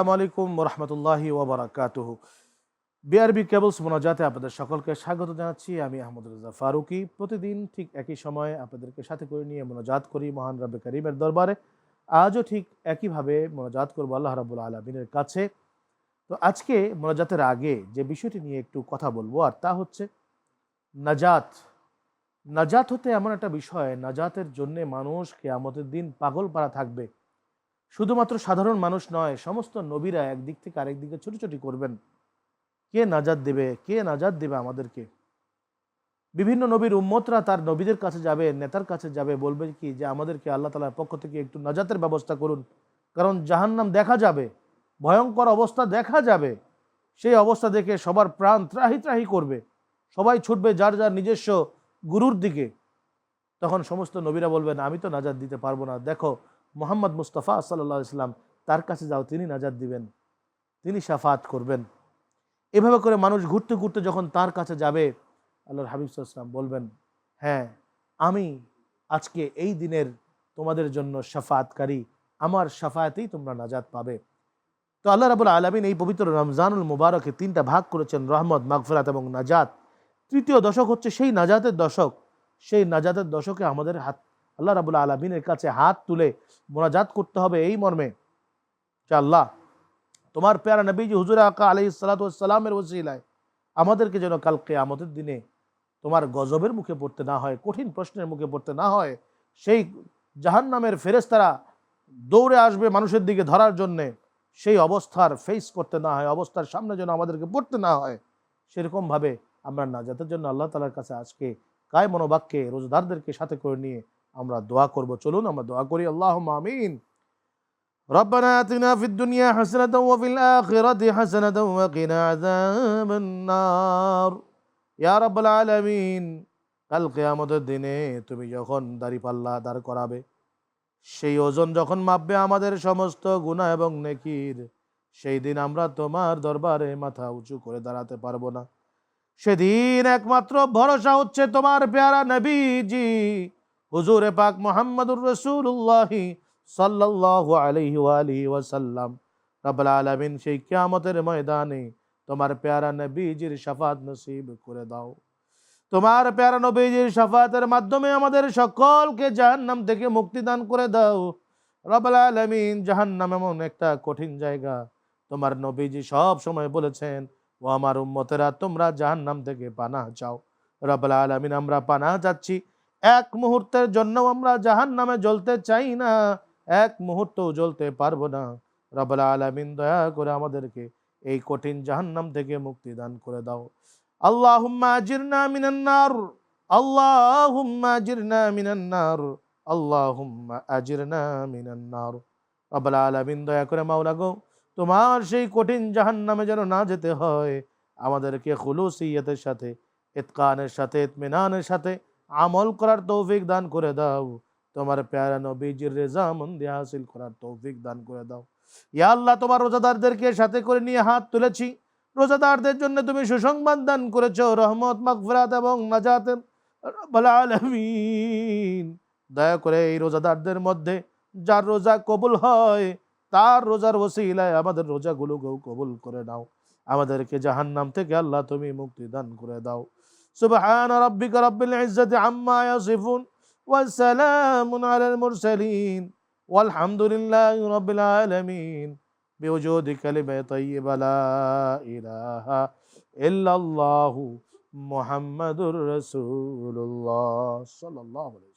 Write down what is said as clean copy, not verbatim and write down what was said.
আসসালামু আলাইকুম ওরহমতুল্লাহি ওবরাকাতুহু। বিআরবি কেবলস মোনাজাতে আপনাদের সকলকে স্বাগত জানাচ্ছি। আমি আহমদ রেজা ফারুকি। প্রতিদিন ঠিক একই সময়ে আপনাদেরকে সাথে করে নিয়ে মোনাজাত করি মহান রব্বে করিমের দরবারে। আজও ঠিক একইভাবে মোনাজাত করবো আল্লাহ রাব্বুল আলামিনের কাছে। তো আজকে মোনাজাতের আগে যে বিষয়টি নিয়ে একটু কথা বলবো, আর তা হচ্ছে নাজাত। নাজাত হতে এমন একটা বিষয়, নাজাতের জন্যে মানুষ কিয়ামতের দিন পাগল পারা থাকবে। শুধুমাত্র সাধারণ মানুষ নয়, সমস্ত নবীরা একদিক থেকে আরেক দিকে ছুটোছুটি করবেন। কে নাজাত দেবে, কে নাজাত দেবে আমাদেরকে? বিভিন্ন নবীর উম্মতরা তার নবীদের কাছে যাবে, নেতার কাছে যাবে, বলবে কি যে আমাদেরকে আল্লাহ তাআলার পক্ষ থেকে একটু নাজাতের ব্যবস্থা করুন, কারণ জাহান্নাম দেখা যাবে, ভয়ঙ্কর অবস্থা দেখা যাবে। সেই অবস্থা দেখে সবার প্রাণ ত্রাহি ত্রাহি করবে, সবাই ছুটবে যার যার নিজস্ব গুরুর দিকে। তখন সমস্ত নবীরা বলবেন আমি তো নাজাত দিতে পারবো না, দেখো মুহাম্মদ মুস্তাফা সাল্লাল্লাহু আলাইহি সাল্লাম, তার কাছে যাও, তিনি নাজাত দিবেন, তিনি শাফাত করবেন। এভাবে করে মানুষ ঘুরতে ঘুরতে যখন তার কাছে যাবে, আল্লাহর হাবিব সাল্লাল্লাহু আলাইহি সাল্লাম বলবেন, হ্যাঁ আমি আজকে এই দিনের তোমাদের জন্য শাফাতকারী, আমার শাফায়াতেই তোমরা নাজাত পাবে। তো আল্লাহ রাব্বুল আলামিন এই পবিত্র রমজানুল মুবারকে তিনটা ভাগ করেছেন, রহমত, মাগফিরাত এবং নাজাত। তৃতীয় দশক হচ্ছে সেই নাজাতের দশক। সেই নাজাতের দশকে আমাদের আল্লাহ রাব্বুল আলামিনের কাছে হাত তুলে মোনাজাত করতে হবে এই মর্মে যে আল্লাহ, তোমার প্যারা নবীজি হুজুর আকা আলাইহিস সালাতু ওয়াস সালামের ওসিলায় আমাদেরকে যেন কাল কিয়ামতের দিনে তোমার গজবের মুখে পড়তে না হয়, কঠিন প্রশ্নের মুখে পড়তে না হয়। সেই জাহান্নামের ফেরেশতারা দৌড়ে আসবে মানুষের দিকে ধরার জন্যে, সেই অবস্থার ফেস করতে না হয়, অবস্থার সামনে যেন আমাদেরকে পড়তে না হয়। সেরকমভাবে আমরা নাজাতের জন্য আল্লাহ তাআলার কাছে আজকে কায় মনোবাক্যে রোজাদারদেরকে সাথে করে নিয়ে আমরা দোয়া করব। চলুন আমরা দোয়া করি। আল্লাহুম্মা আমিন। রব্বানা আতিনা ফিদ দুনিয়া হাসানাতাও ওয়া ফিল আখিরাতি হাসানাতাও ওয়া কিনা আযাবান নার। ইয়া রাব্বাল আলামিন, কাল কিয়ামতের দিনে তুমি যখন দাঁড়িপাল্লা দাঁড় করাবে, সেই ওজন যখন মাপবে আমাদের সমস্ত গুনাহ এবং নেকির, সেই দিন আমরা তোমার দরবারে মাথা উঁচু করে দাঁড়াতে পারবো না। সেদিন একমাত্র ভরসা হচ্ছে তোমার প্যারা নবীজি হুজুরে পাক মুহাম্মদুর রাসূলুল্লাহ সাল্লাল্লাহু আলাইহি ওয়া আলিহি ওয়াসাল্লাম। রব্বুল আলামিন সেই কিয়ামতের ময়দানে তোমার প্যারা নবীজির শাফাত নসিব করে দাও। তোমার প্যারা নবীজির শাফাতের মাধ্যমে আমাদের সকলকে জাহান্নাম থেকে মুক্তি দান করে দাও। রব্বুল আলামিন, জাহান্নাম এমন একটা কঠিন জায়গা, তোমার নবীজি সব সময় বলেছেন, ও আমার উম্মতেরা তোমরা জাহান্নাম থেকে পানাহ চাও। রব্বুল আলামিন, আমরা পানাহ চাচ্ছি, এক মুহূর্তের জন্য আমরা জাহান্নামে জ্বলতে চাই না, এক মুহূর্তও জ্বলতে পারবো না। রব্বুল আলামিন, দয়া করে আমাদেরকে এই কঠিন জাহান্নাম থেকে মুক্তি দান করে দাও। আল্লাহুম্মা আজিরনা মিনান নার, আল্লাহুম্মা আজিরনা মিনান নার, আল্লাহুম্মা আজিরনা মিনান নার। রব্বুল আলামিন, দয়া করে মাওলা গো, তোমার সেই কঠিন জাহান্নামে যেন না যেতে হয়, আমাদেরকে খুলুসিয়তের সাথে, ইতকানের সাথে, ইতমিনানের সাথে আমল করার তৌফিক দান করে দাও। তোমার প্যারা নবীজির রেজামন্দি হাসিল করার তৌফিক দান করে দাও। ইয়া আল্লাহ, তোমার রোজাদারদেরকে সাথে করে নিয়ে হাত তুলেছি, রোজাদারদের জন্য তুমি সুসংবাদ দান করেছো রহমত, মাগফিরাত এবং নাজাতের। রব্বুল আলামিন, দয়া করে এই রোজাদারদের মধ্যে যার রোজা কবুল হয়, তার রোজার ওসিলায় আমাদের রোজাগুলোকেও কবুল করে নাও। আমাদেরকে জাহান্নাম থেকে আল্লাহ তুমি মুক্তি দান করে দাও। সুবহান রাব্বিকা রাব্বিল ইজ্জাতি আম্মা ইয়াসিফুন ওয়া সালামুন আলাল মুরসালিন ওয়ালহামদুলিল্লাহি রাব্বিল আলামিন বিওজুদি কালিমাত তাইয়্যিবা লা ইলাহা ইল্লাল্লাহু মুহাম্মাদুর রাসূলুল্লাহ সাল্লাল্লাহু আলাইহি